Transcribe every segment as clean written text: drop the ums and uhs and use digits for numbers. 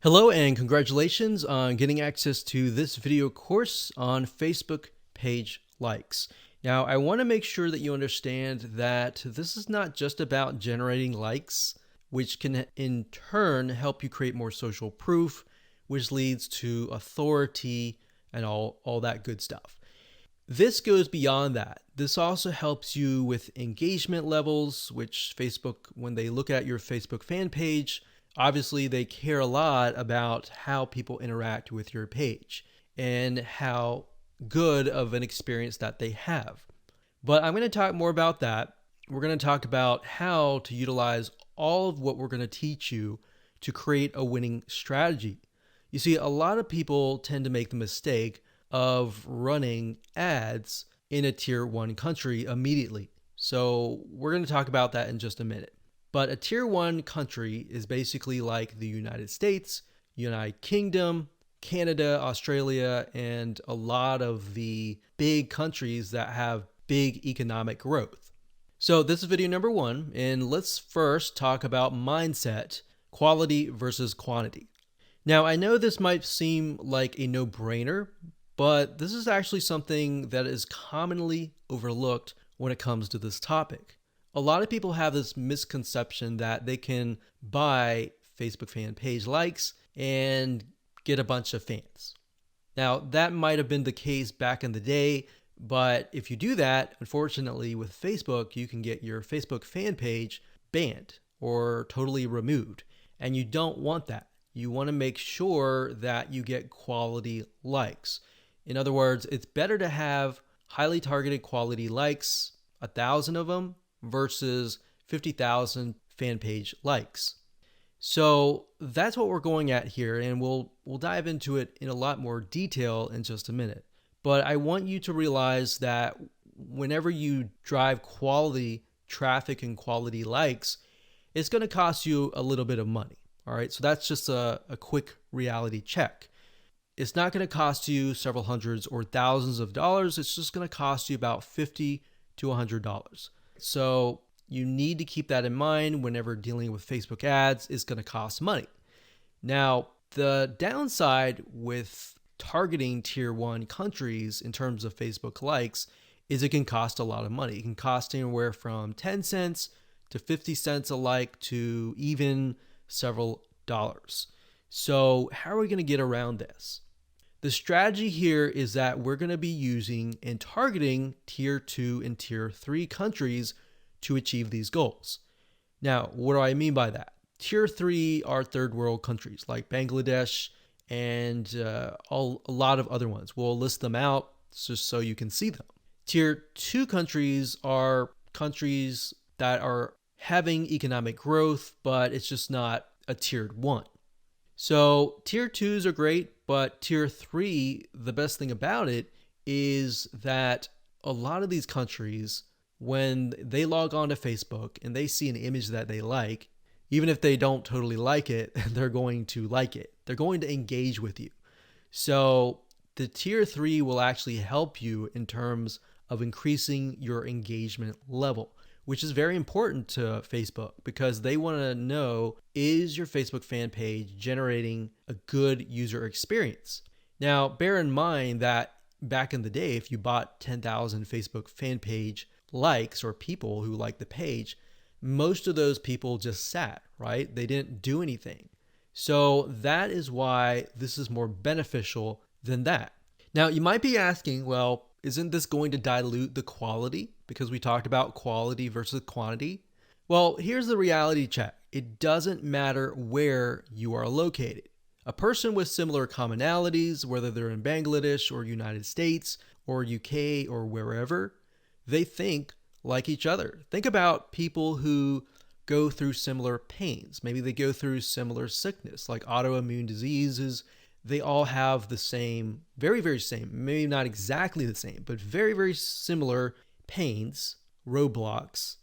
Hello and congratulations on getting access to this video course on Facebook page likes. Now, I want to make sure that you understand that this is not just about generating likes, which can in turn help you create more social proof, which leads to authority and all that good stuff. This goes beyond that. This also helps you with engagement levels, which Facebook, when they look at your Facebook fan page, obviously they care a lot about how people interact with your page and how good of an experience that they have. But I'm going to talk more about that. We're going to talk about how to utilize all of what we're going to teach you to create a winning strategy. You see, a lot of people tend to make the mistake of running ads in a tier 1 country immediately. So we're going to talk about that in just a minute. But a tier 1 country is basically like the United States, United Kingdom, Canada, Australia, and a lot of the big countries that have big economic growth. So this is video number 1, and let's first talk about mindset, quality versus quantity. Now, I know this might seem like a no-brainer, but this is actually something that is commonly overlooked when it comes to this topic. A lot of people have this misconception that they can buy Facebook fan page likes and get a bunch of fans. Now, that might have been the case back in the day, but if you do that, unfortunately with Facebook, you can get your Facebook fan page banned or totally removed. And you don't want that. You want to make sure that you get quality likes. In other words, it's better to have highly targeted quality likes, 1,000 of them, versus 50,000 fan page likes. So that's what we're going at here, and we'll dive into it in a lot more detail in just a minute. But I want you to realize that whenever you drive quality traffic and quality likes, it's going to cost you a little bit of money. All right, so that's just a quick reality check. It's not going to cost you several hundreds or thousands of dollars. It's just going to cost you about $50 to $100. So you need to keep that in mind whenever dealing with Facebook ads. It's going to cost money. Now, the downside with targeting tier 1 countries in terms of Facebook likes is it can cost a lot of money. It can cost anywhere from 10 cents to 50 cents a like to even several dollars. So how are we going to get around this? The strategy here is that we're going to be using and targeting tier 2 and tier 3 countries to achieve these goals. Now, what do I mean by that? Tier 3 are third world countries like Bangladesh and a lot of other ones. We'll list them out just so you can see them. Tier 2 countries are countries that are having economic growth, but it's just not a tier 1. So tier 2s are great, but tier 3, the best thing about it is that a lot of these countries, when they log on to Facebook and they see an image that they like, even if they don't totally like it, they're going to like it. They're going to engage with you. So the tier 3 will actually help you in terms of increasing your engagement level, which is very important to Facebook because they want to know, is your Facebook fan page generating a good user experience? Now, bear in mind that back in the day, if you bought 10,000 Facebook fan page likes or people who liked the page, most of those people just sat, right? They didn't do anything. So that is why this is more beneficial than that. Now, you might be asking, well, isn't this going to dilute the quality? Because we talked about quality versus quantity. Well, here's the reality check. It doesn't matter where you are located. A person with similar commonalities, whether they're in Bangladesh or United States or UK or wherever, they think like each other. Think about people who go through similar pains. Maybe they go through similar sickness, like autoimmune diseases. They all have the same, very, very same, maybe not exactly the same, but very, very similar pains, roadblocks,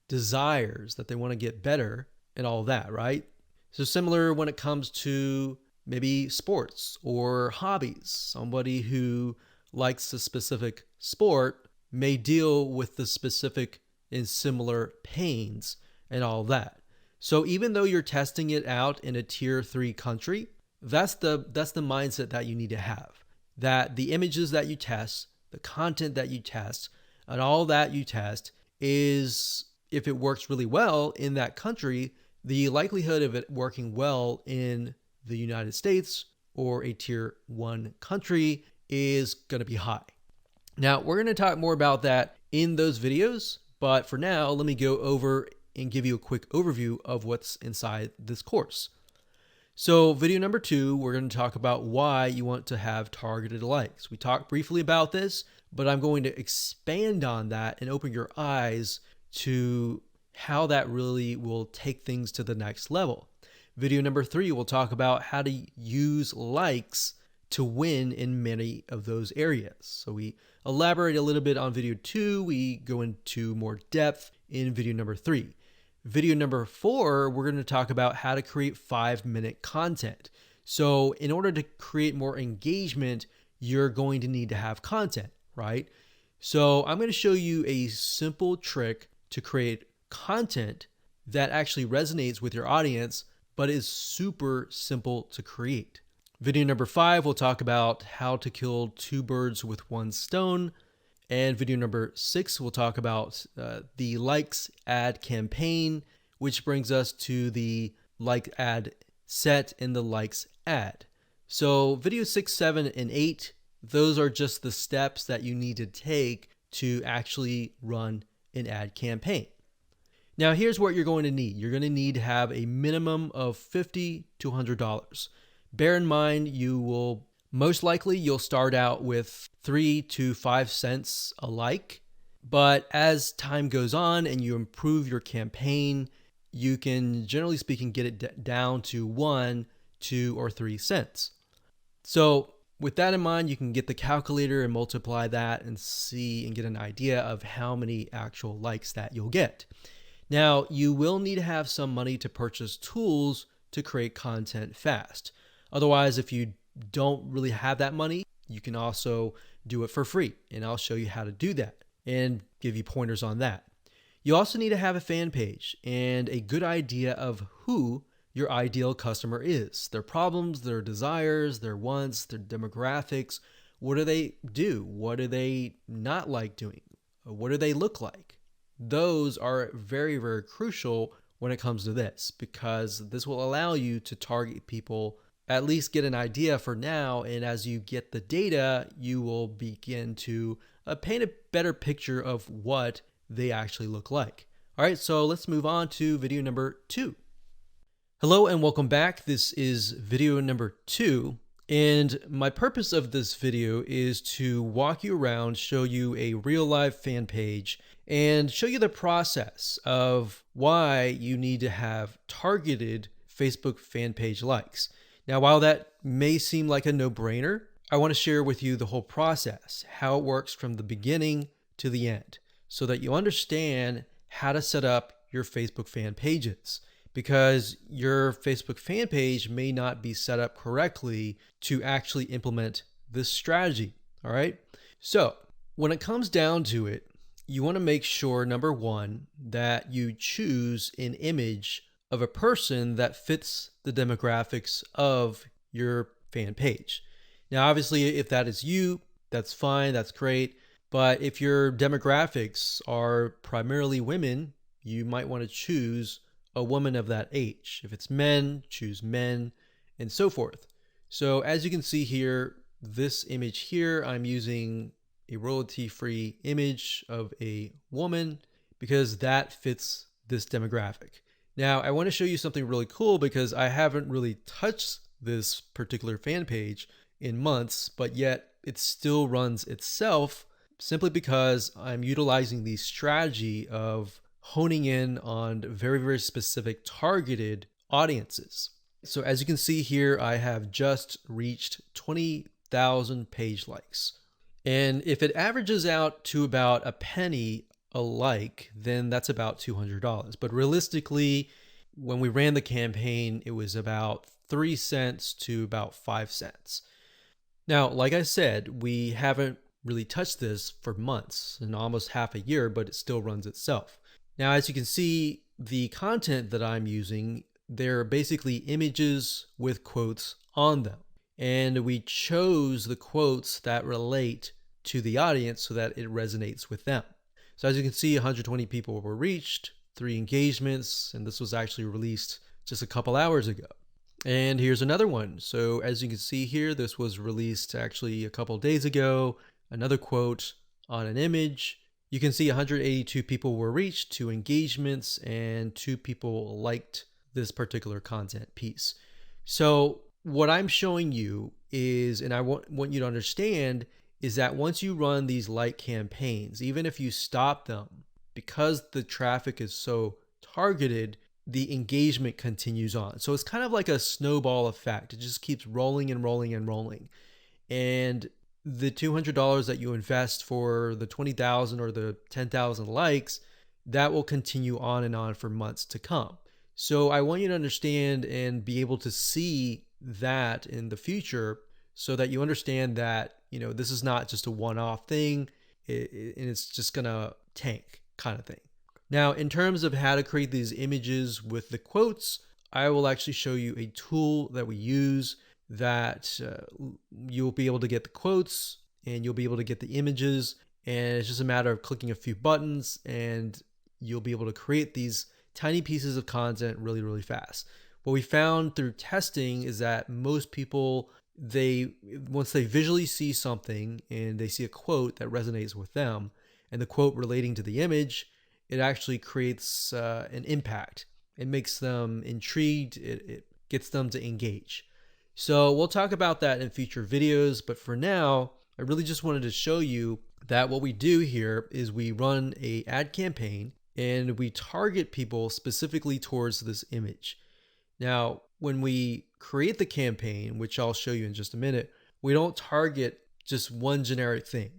desires that they want to get better and all that, right? So similar when it comes to maybe sports or hobbies. Somebody who likes a specific sport may deal with the specific and similar pains and all that. So even though you're testing it out in a tier 3 country, That's the mindset that you need to have. That the images that you test, the content that you test, and all that you test is, if it works really well in that country, the likelihood of it working well in the United States or a tier 1 country is going to be high. Now, we're going to talk more about that in those videos, but for now, let me go over and give you a quick overview of what's inside this course. So video number 2, we're going to talk about why you want to have targeted likes. We talked briefly about this, but I'm going to expand on that and open your eyes to how that really will take things to the next level. Video number 3, we'll talk about how to use likes to win in many of those areas. So we elaborate a little bit on video 2. We go into more depth in video number 3. Video number 4, we're going to talk about how to create 5-minute content. So in order to create more engagement, you're going to need to have content, right? So I'm going to show you a simple trick to create content that actually resonates with your audience, but is super simple to create. Video number 5, we'll talk about how to kill 2 birds with 1 stone. And video number 6, we'll talk about the likes ad campaign, which brings us to the like ad set and the likes ad. So video 6, 7, and 8, those are just the steps that you need to take to actually run an ad campaign. Now here's what you're going to need. You're going to need to have a minimum of $50 to $100. Bear in mind, most likely you'll start out with 3 to 5 cents a like, but as time goes on and you improve your campaign, you can, generally speaking, get it down to 1, 2, or 3 cents. So with that in mind, you can get the calculator and multiply that and see and get an idea of how many actual likes that you'll get. Now, you will need to have some money to purchase tools to create content fast. Otherwise, if you don't really have that money, you can also do it for free. And I'll show you how to do that and give you pointers on that. You also need to have a fan page and a good idea of who your ideal customer is, their problems, their desires, their wants, their demographics. What do they do? What do they not like doing? What do they look like? Those are very, very crucial when it comes to this, because this will allow you to target people, at least get an idea for now. And as you get the data, you will begin to paint a better picture of what they actually look like. All right, so let's move on to video number 2. Hello and welcome back. This is video number 2. And my purpose of this video is to walk you around, show you a real life fan page, and show you the process of why you need to have targeted Facebook fan page likes. Now, while that may seem like a no-brainer, I want to share with you the whole process, how it works from the beginning to the end, so that you understand how to set up your Facebook fan pages, because your Facebook fan page may not be set up correctly to actually implement this strategy. All right. So when it comes down to it, you want to make sure, number 1, that you choose an image of a person that fits the demographics of your fan page. Now, obviously, if that is you, that's fine, that's great. But if your demographics are primarily women, you might want to choose a woman of that age. If it's men, choose men, and so forth. So as you can see here, this image here, I'm using a royalty-free image of a woman because that fits this demographic. Now, I want to show you something really cool because I haven't really touched this particular fan page in months, but yet it still runs itself simply because I'm utilizing the strategy of honing in on very, very specific targeted audiences. So as you can see here, I have just reached 20,000 page likes. And if it averages out to about a penny a like, then that's about $200. But realistically, when we ran the campaign, it was about 3 cents to about 5 cents. Now, like I said, we haven't really touched this for months and almost half a year, but it still runs itself. Now, as you can see, the content that I'm using they're basically images with quotes on them. And we chose the quotes that relate to the audience so that it resonates with them. So as you can see, 120 people were reached, 3 engagements, and this was actually released just a couple hours ago. And here's another one. So as you can see here, this was released actually a couple days ago. Another quote on an image. You can see 182 people were reached, 2 engagements, and 2 people liked this particular content piece. So what I'm showing you is, and I want you to understand, is that once you run these like campaigns, even if you stop them, because the traffic is so targeted, the engagement continues on. So it's kind of like a snowball effect. It just keeps rolling and rolling and rolling. And the $200 that you invest for the 20,000 or the 10,000 likes, that will continue on and on for months to come. So I want you to understand and be able to see that in the future so that you understand that, this is not just a one-off thing and it's just gonna tank kind of thing. Now, in terms of how to create these images with the quotes, I will actually show you a tool that we use that you'll be able to get the quotes and you'll be able to get the images, and it's just a matter of clicking a few buttons and you'll be able to create these tiny pieces of content really, really fast. What we found through testing is that most people, once they visually see something and they see a quote that resonates with them and the quote relating to the image, it actually creates an impact. It makes them intrigued. It gets them to engage. So we'll talk about that in future videos, but for now, I really just wanted to show you that what we do here is we run an ad campaign and we target people specifically towards this image. Now, when we create the campaign, which I'll show you in just a minute, we don't target just one generic thing.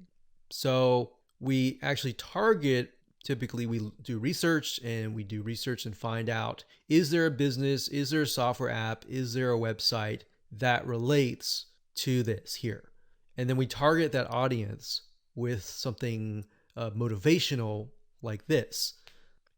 So we actually target, typically we do research and find out, is there a business, is there a software app, is there a website that relates to this here? And then we target that audience with something motivational like this.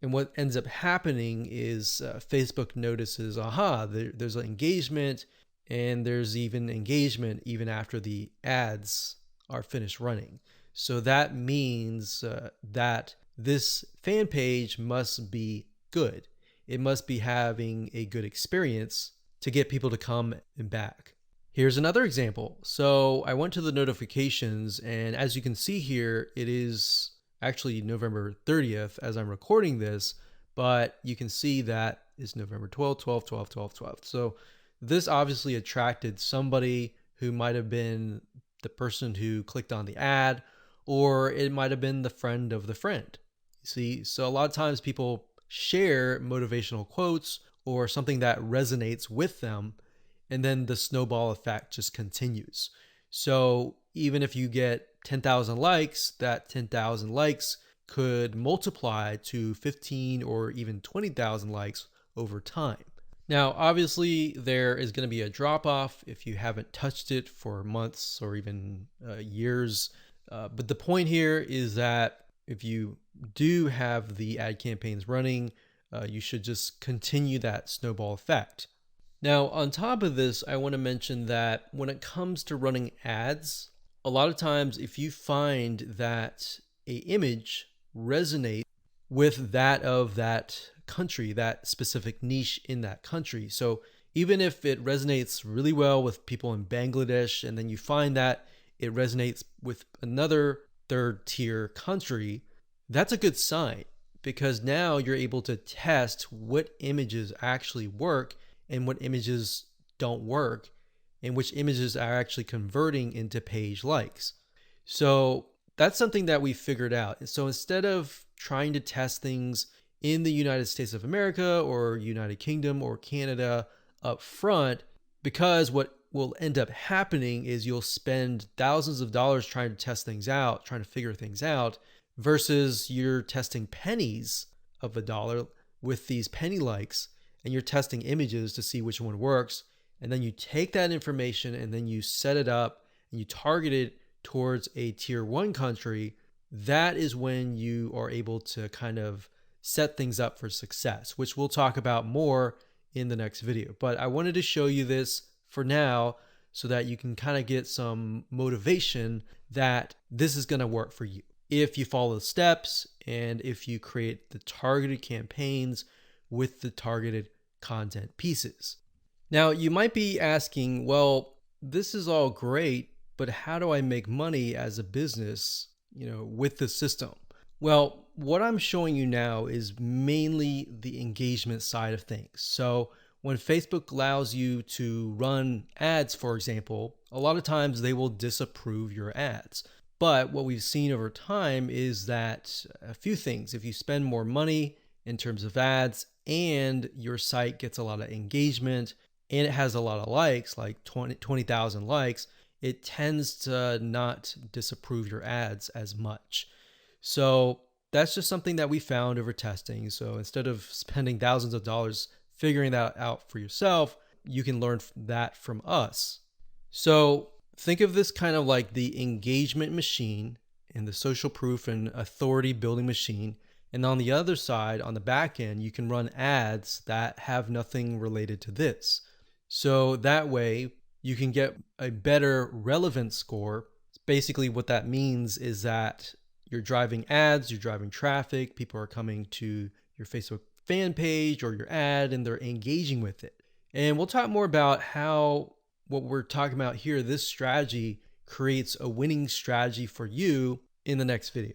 And what ends up happening is Facebook notices, there's an engagement, and there's even engagement even after the ads are finished running. So that means that this fan page must be good. It must be having a good experience to get people to come and back. Here's another example. So I went to the notifications, and as you can see here, it is actually November 30th as I'm recording this, but you can see that it's November 12th, 12th, 12th, 12th, 12th. So this obviously attracted somebody who might have been the person who clicked on the ad, or it might have been the friend of the friend. See, so a lot of times people share motivational quotes or something that resonates with them, and then the snowball effect just continues. So even if you get 10,000 likes, that 10,000 likes could multiply to 15 or even 20,000 likes over time. Now, obviously, there is going to be a drop off if you haven't touched it for months or even years. But the point here is that if you do have the ad campaigns running, you should just continue that snowball effect. Now, on top of this, I want to mention that when it comes to running ads, a lot of times if you find that an image resonates with that of that country, that specific niche in that country. So even if it resonates really well with people in Bangladesh, and then you find that it resonates with another third tier country, that's a good sign, because now you're able to test what images actually work and what images don't work, and which images are actually converting into page likes. So that's something that we figured out. So instead of trying to test things in the United States of America or United Kingdom or Canada up front, because what will end up happening is you'll spend thousands of dollars trying to test things out, trying to figure things out, versus you're testing pennies of a dollar with these penny likes, and you're testing images to see which one works. And then you take that information and then you set it up and you target it towards a tier 1 country. That is when you are able to kind of set things up for success, which we'll talk about more in the next video. But I wanted to show you this for now so that you can kind of get some motivation that this is going to work for you if you follow the steps and if you create the targeted campaigns with the targeted content pieces. Now, you might be asking, well, this is all great, but how do I make money as a business, with the system? Well, what I'm showing you now is mainly the engagement side of things. So when Facebook allows you to run ads, for example, a lot of times they will disapprove your ads. But what we've seen over time is that a few things, if you spend more money in terms of ads and your site gets a lot of engagement and it has a lot of likes, like 20,000 likes, it tends to not disapprove your ads as much. So that's just something that we found over testing. So instead of spending thousands of dollars figuring that out for yourself, you can learn that from us. So think of this kind of like the engagement machine and the social proof and authority building machine. And on the other side, on the back end, you can run ads that have nothing related to this. So that way you can get a better relevance score. Basically what that means is that you're driving ads, you're driving traffic, people are coming to your Facebook fan page or your ad and they're engaging with it. And we'll talk more about how what we're talking about here, this strategy creates a winning strategy for you in the next video.